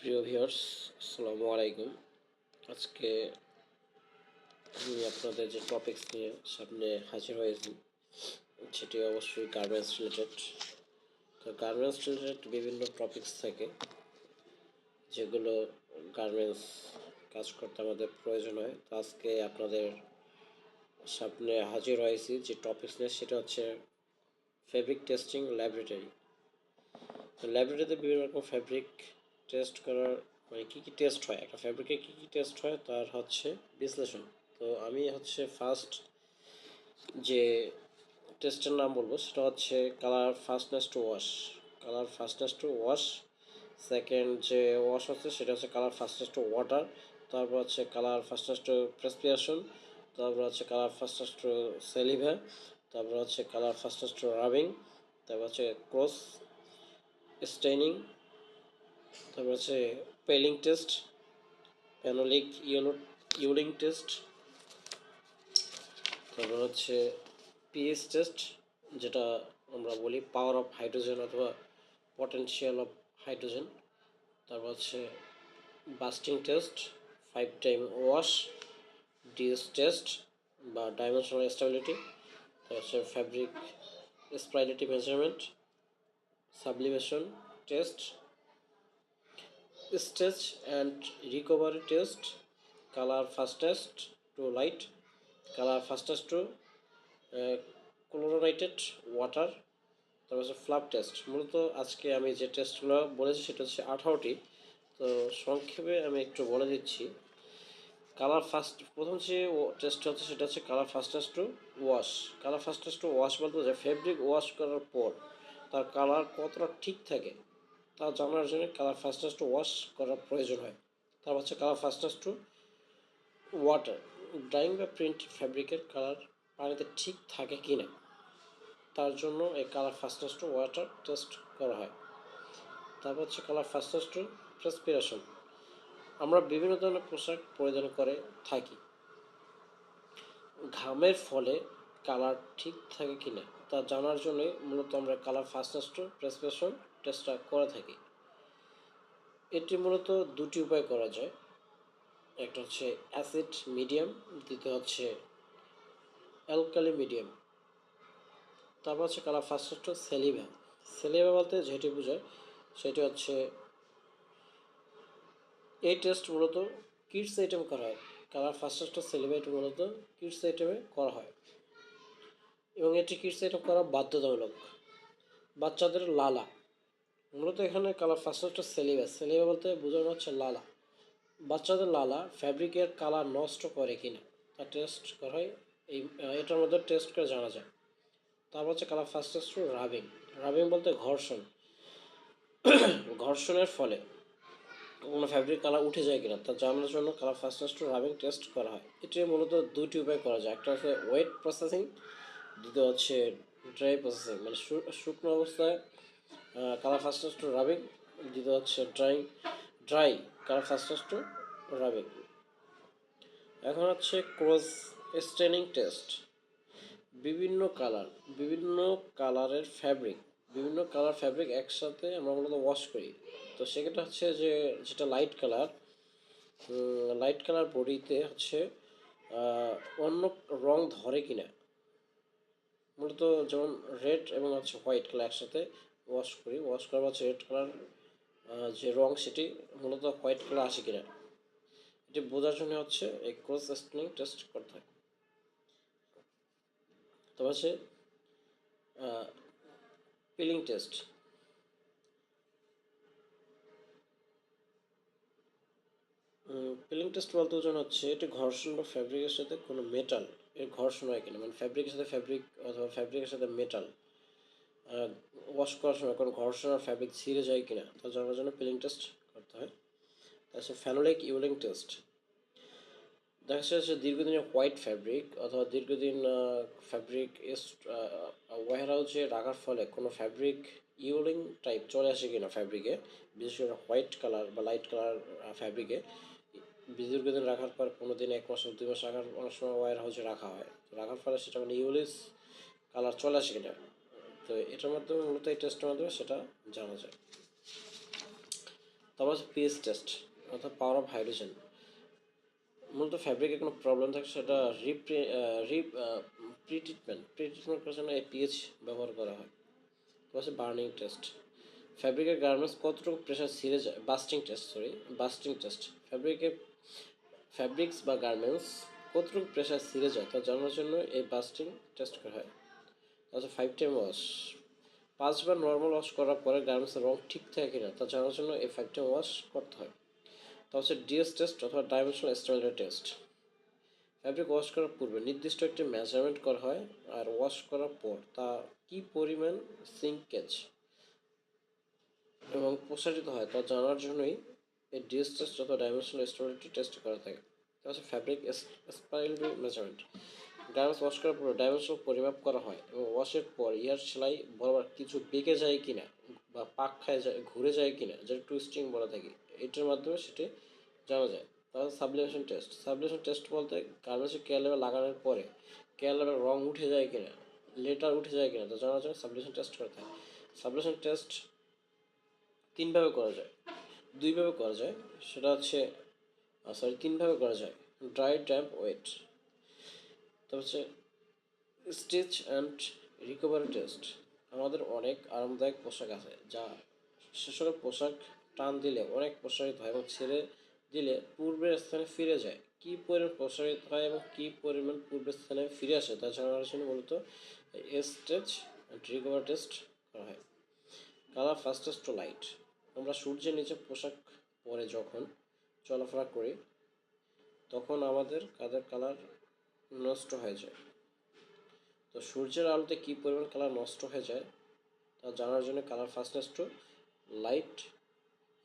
প্রিয় ভিউয়ার্স, আসসালামু আলাইকুম। আজকে আমি আপনাদের যে টপিকস নিয়ে সামনে হাজির হয়েছি সেটি অবশ্যই গার্মেন্টস রিলেটেড। তো গার্মেন্টস রিলেটেড বিভিন্ন টপিকস থাকে যেগুলো গার্মেন্টস কাজ করতে আমাদের প্রয়োজন হয়। তো আজকে আপনাদের সামনে হাজির হয়েছি যে টপিকস নিয়ে, সেটা হচ্ছে ফেব্রিক টেস্টিং ল্যাবরেটরি। তো ল্যাবরেটরিতে বিভিন্ন রকম ফেব্রিক টেস্ট করার মানে কী কী টেস্ট হয়, একটা ফেব্রিকে কী কী টেস্ট হয় তার হচ্ছে বিশ্লেষণ। তো আমি হচ্ছে ফার্স্ট যে টেস্টের নাম বলবো সেটা হচ্ছে colour fastness two wash. Colour fastness two wash. Second যে ওয়াশ হচ্ছে সেটা হচ্ছে কালার ফাস্টনেস টু ওয়াটার। তারপর হচ্ছে কালার ফাস্টনেস টু প্রেসপিরেশন। তারপর হচ্ছে কালার ফাস্টনেস টু সেলিভা। তারপর হচ্ছে কালার ফাস্টনেস টু রাবিং। তারপর হচ্ছে ক্রস স্টেইনিং। তারপর হচ্ছে pilling test, phenolic yellowing test. তারপর হচ্ছে পিএইচ টেস্ট, যেটা আমরা বলি পাওয়ার অফ হাইড্রোজেন অথবা পটেনশিয়াল অফ হাইড্রোজেন। তারপর হচ্ছে bursting test, 5 time wash, DS test বা ডাইমেনশনাল স্টেবিলিটি। তারপর হচ্ছে fabric spirality measurement, sublimation test, stretch and recovery test, colour fastest to light, colour fastest to chlorinated water. তারপর হচ্ছে flap test. মূলত আজকে আমি যে টেস্টগুলো বলেছি সেটা হচ্ছে 18টি। তো সংক্ষেপে আমি একটু বলে দিচ্ছি। কালার ফাস্ট প্রথম যে টেস্ট হচ্ছে সেটা হচ্ছে colour fastest two wash. Colour fastest two wash বলতে যে ফেব্রিক ওয়াশ করার পর তার কালার কতটা ঠিক থাকে তা জানার জন্য কালার ফাস্টেস্ট টু ওয়াশ করার প্রয়োজন হয়। তারপর হচ্ছে colour fastest to water. Drying বা প্রিন্ট ফ্যাব্রিকের কালার পানিতে ঠিক থাকে কি না তার জন্য এই colour fastest to water test করা হয়। তারপর হচ্ছে কালার ফাস্টেস্ট টু ট্রান্সপিরেশন। আমরা বিভিন্ন ধরনের পোশাক পরিধান করে থাকি, ঘামের ফলে কালার ঠিক থাকে কি না তা জানার জন্যই মূলত আমরা কালার ফাস্টেস্ট টু ট্রান্সপিরেশন টেস্টটা করে থাকি। এটি মূলত দুটি উপায় করা যায়। একটা হচ্ছে অ্যাসিড মিডিয়াম, দ্বিতীয় হচ্ছে অ্যালকালি মিডিয়াম। তারপর হচ্ছে কালার ফাস্টেস্ট টু সেলিভা। সেলিভা বলতে যেটি বোঝায় সেটি হচ্ছে এই টেস্ট মূলত কিডস আইটেম করা হয়। কালার ফাস্টেস্ট টু সেলিব্রেট মূলত কিডস আইটেমে করা হয় এবং এটি কিডস আইটেম করা বাধ্যতামূলক। বাচ্চাদের লালা, মূলত এখানে কালার ফাস্টেস্ট টু সেলিবা বলতে বোঝানো হচ্ছে লালা। বাচ্চাদের লালা ফ্যাব্রিকের কালার নষ্ট করে কিনা তা টেস্ট করা হয়। এটার মধ্যে টেস্ট করে জানা যায়। তারপর হচ্ছে colour fastest to rubbing. Rubbing বলতে ঘর্ষণ। ঘর্ষণের ফলে কোনো ফ্যাব্রিক কালার উঠে যায় কিনা তা জানার জন্য colour fastest to rubbing test করা হয়। এটি মূলত দুটি উপায় করা যায়। একটা হচ্ছে ওয়েট প্রসেসিং, দ্বিতীয় হচ্ছে ড্রাই প্রসেসিং, মানে শুকনো অবস্থায় কালার ফাস্টেস্ট টু রাবিং, দ্বিতীয় হচ্ছে dry colour fastest to rubbing. এখন হচ্ছে ক্রস স্টেনিং টেস্ট। বিভিন্ন কালারের ফ্যাব্রিক একসাথে আমরা মূলত ওয়াশ করি। তো সেক্ষেত্রে হচ্ছে যে যেটা লাইট কালার বডিতে হচ্ছে অন্য রং ধরে কিনা, মূলত যেমন রেড এবং হচ্ছে হোয়াইট কালার একসাথে ওয়াশ করার হচ্ছে রেড কালার যে রং সেটি মূলত হোয়াইট কালার আসে কিনা এটি বোঝার জন্য হচ্ছে এই ক্রস স্টেনিং টেস্ট করতে হয়। তবে হচ্ছে পিলিং টেস্ট। পিলিং টেস্ট বলতে বোঝানো হচ্ছে এটি ঘর্ষণ বা ফ্যাব্রিকের সাথে কোনো মেটাল এর ঘর্ষণ হয় কিনা, মানে ফ্যাব্রিকের সাথে ফ্যাব্রিক অথবা ফ্যাব্রিকের সাথে মেটাল ওয়াশ করার সময় কোনো ঘর্ষণ আর ফ্যাব্রিক ছিঁড়ে যায় কিনা তা জানার জন্য পিলিং টেস্ট করতে হয়। তাছাড়া ফ্যানোলিক ইউলিং টেস্ট। দেখা যাচ্ছে দীর্ঘদিনের হোয়াইট ফ্যাব্রিক অথবা দীর্ঘদিন ফ্যাব্রিক ওয়্যার হাউসে রাখার ফলে কোনো ফ্যাব্রিক ইউলিং টাইপ চলে আসে কিনা ফ্যাব্রিকে, বিশেষ করে হোয়াইট কালার বা লাইট কালার ফ্যাব্রিকে দীর্ঘদিন রাখার পর 15 দিন, 1 মাস, 2 মাস রাখার অনেক সময় ওয়্যার হাউসে রাখা হয়। রাখার ফলে সেটা মানে ইউলিস কালার চলে আসে কিনা, তো এটার মাধ্যমে মূলত এই টেস্টের মাধ্যমে সেটা জানা যায়। তারপর হচ্ছে পিএইচ টেস্ট অর্থাৎ পাওয়ার অফ হাইড্রোজেন। মূলত ফ্যাব্রিকে কোনো প্রবলেম থাকে সেটা প্রি ট্রিটমেন্ট করার জন্য এই পিএইচ ব্যবহার করা হয়। তারপর হচ্ছে বার্নিং টেস্ট, ফ্যাব্রিকের গার্মেন্টস কতটুকু প্রেশার ছিঁড়ে যায়, বাস্টিং টেস্ট ফ্যাব্রিক্স বা গার্মেন্টস কতটুকু প্রেশার ছিঁড়ে যায় তা জানার জন্য এই বাস্টিং টেস্ট করা হয়। তারপর 5 টাইম ওয়াশ, 5বার নর্মাল ওয়াশ করার পরে গার্মেন্টসের রং ঠিক থাকে কিনা তা জানার জন্য এই 5 টাইম ওয়াশ করতে হয়। তা হচ্ছে ডিএস টেস্ট অথবা dimensional standard test, fabric wash করার পূর্বে নির্দিষ্ট একটি মেজারমেন্ট করা হয়, আর ওয়াশ করার পর তা কী পরিমাণ সিঙ্কেজ এবং প্রসারিত হয় তা জানার জন্যই এই ডিএস টেস্ট অথবা ডাইমেনশনাল স্টেবিলিটি টেস্ট করা থাকে। তা হচ্ছে fabric spiral measurement, garments wash করার পর ডাইমেনশনাল পরিমাপ করা হয় এবং ওয়াশের পর ইয়ার সেলাই বরাবর কিছু বেঁকে যায় কিনা বা পাক খায় যায়, ঘুরে যায় কিনা, যেটা টুইস্টিং বলা থাকে, এটার মাধ্যমে সেটি জানা যায়। তাহলে সাবলিমেশন টেস্ট বলতে গার্মেন্টসে কেয়ার লেবেল লাগানোর পরে কেয়ার লেবেল রং উঠে যায় কিনা, লেটার উঠে যায় কিনা তা জানার জন্য সাবলিমেশন টেস্ট করা থাকে। সাবলিমেশন টেস্ট তিনভাবে করা যায়, দুইভাবে করা যায়, সেটা হচ্ছে তিনভাবে করা যায়, ড্রাই, ড্যাম্প, ওয়েট। তো হচ্ছে স্টিচ অ্যান্ড রিকভারি টেস্ট, আমাদের অনেক আরামদায়ক পোশাক আছে যা সে সকল পোশাক টান দিলে অনেক প্রসারিত হয় এবং ছেড়ে দিলে পূর্বের স্থানে ফিরে যায়। কী পরিমাণ প্রসারিত হয় এবং কী পরিমাণ পূর্বের স্থানে ফিরে আসে তা জানার জন্য মূলত স্টিচ অ্যান্ড রিকভারি টেস্ট করা হয়। কালার ফাস্টেস্ট টু লাইট, আমরা সূর্যের নিচে পোশাক পরে যখন চলাফেরা করি তখন আমাদের কাদের কালার নষ্ট হয়ে যায়। তো সূর্যের আলোতে কী পরিমাণ কালার নষ্ট হয়ে যায় তা জানার জন্য কালার ফাস্টনেস টু লাইট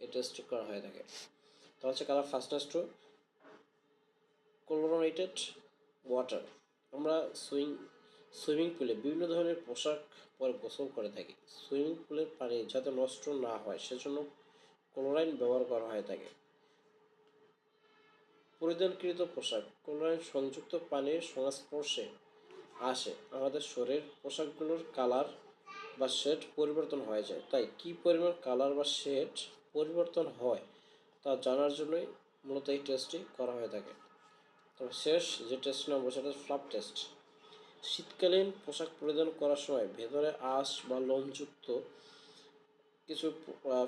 এই টেস্টটি করা হয়ে থাকে। তা হচ্ছে কালার ফাস্টনেস টু ক্লোরিনেটেড ওয়াটার, আমরা সুইমিং পুলে বিভিন্ন ধরনের পোশাক পরে গোসল করে থাকি। সুইমিং পুলের পানি যাতে নষ্ট না হয় সেজন্য ক্লোরাইন ব্যবহার করা হয়ে থাকে। পরিধানকৃত পোশাক ক্লোরাইন সংযুক্ত পানির সংস্পর্শে আসে আমাদের শরীর পোশাকগুলোর কালার বা শেড পরিবর্তন হয়ে যায়। তাই কী পরিমাণ কালার বা শেড পরিবর্তন হয় তা জানার জন্যই মূলত এই টেস্টটি করা হয়ে থাকে। তবে শেষ যে টেস্ট নেবো সেটা ফ্লাপ টেস্ট, শীতকালীন পোশাক পরিধান করার সময় ভেতরে আঁশ বা লোমযুক্ত কিছু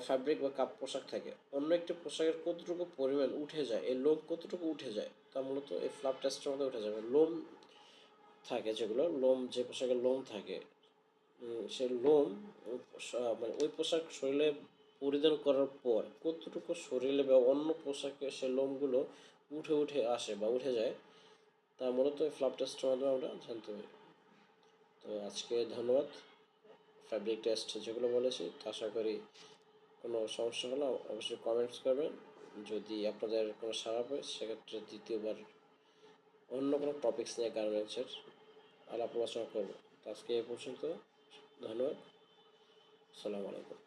ফ্যাব্রিক বা কাপ পোশাক থাকে, অন্য একটি পোশাকের কতটুকু পরিমাণ উঠে যায়, এই লোম কতটুকু উঠে যায় তা মূলত এই ফ্লাপ টেস্টের মধ্যে উঠে যাবে। লোম থাকে যেগুলো যে পোশাকের লোম থাকে সে লোম মানে ওই পোশাক শরীরে পরিধান করার পর কতটুকু শরীরে বা অন্য পোশাকে সে লোমগুলো উঠে আসে বা উঠে যায় তা মূলত এই ফ্লাপ টেস্টের মাধ্যমে আমরা জানতে পারি। তো আজকে ধন্যবাদ। ফ্যাব্রিক টেস্ট যেগুলো বলেছি তা আশা করি কোনো সমস্যা হলে অবশ্যই কমেন্টস করবেন। যদি আপনাদের কোনো সাড়া পায় সেক্ষেত্রে দ্বিতীয়বার অন্য কোনো টপিকস নিয়ে গার্মেন্টসের আলাপ আলোচনা করবো। তো আজকে এ পর্যন্ত, ধন্যবাদ, আসসালামু আলাইকুম।